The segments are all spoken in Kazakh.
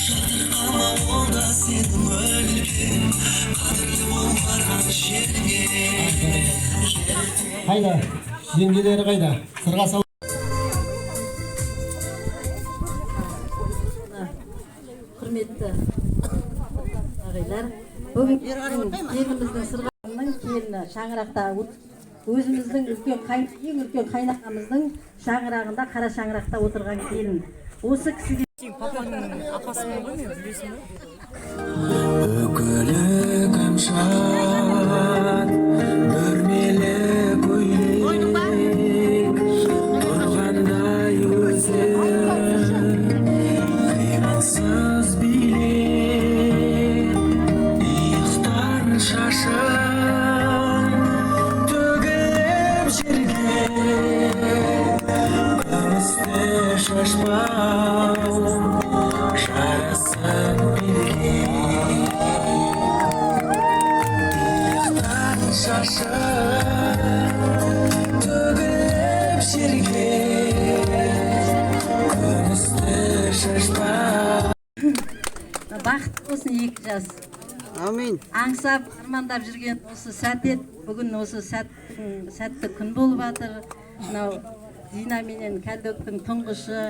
Ama o da senin ölüm Kadirli ol varған жеріңе Қайда? Жеңгелері қайда? Сырға сал. Құрметті ағайлар, бүгін еліміздің Сырғаның келіні шаңырақта өзіміздің ең үлкен қайнағамыздың шаңырағында, қара шаңырақта отырған келін. Осы кісіге папаның апасымын ғой мен, білесің бе? Өкілігім шат, бүрмелі көйлек, тұрғандай өзі, қимылсыз билеп, иықтар шашын, төгіліп жерге, күмісті шашпау, жарасын билеп. Шашын төгіліп жерге күмісті шашпа. бақыт болсын екі жас. Амин. Аңсап, армандап жүрген осы сәт ет. Бүгін осы сәтті күн болып жатыр. Мынау Дина менен Кәлдөктің тұңғышы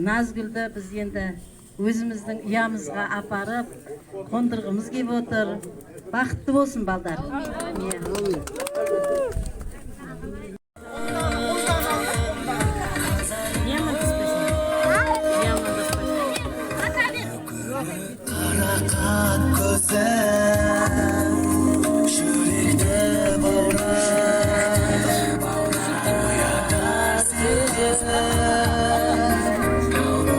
Назгүлді біз енді өзіміздің ұямызға апарып, қондырғымыз кеп отыр. Бақытты болсын балдар. Қарақат көзің жүректі баурап оята сезім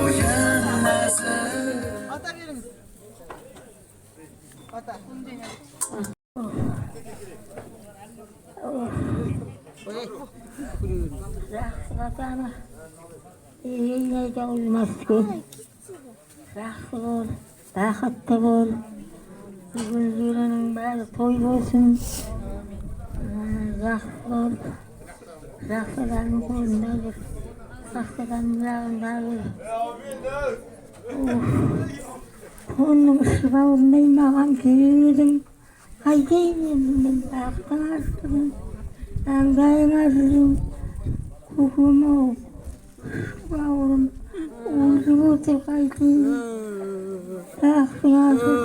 ойын нәзік. Ата беріңіз. Ата. Жақсылатаны үйіне жауылмас күн. Жақсы бол, бақытты бол. Бүгін жүрінің бәрі той болсын. Жақсы бол, жақсыдан қолында жүр. Жақсыдан жағында жүр. Оның шыбауындай маған келедің. Қайтейін енді мен бақтың астығын. Таңдайыңа жүрім, көкем-ау, бауырым, өзі отыр қайтейін. Бақтың астығын.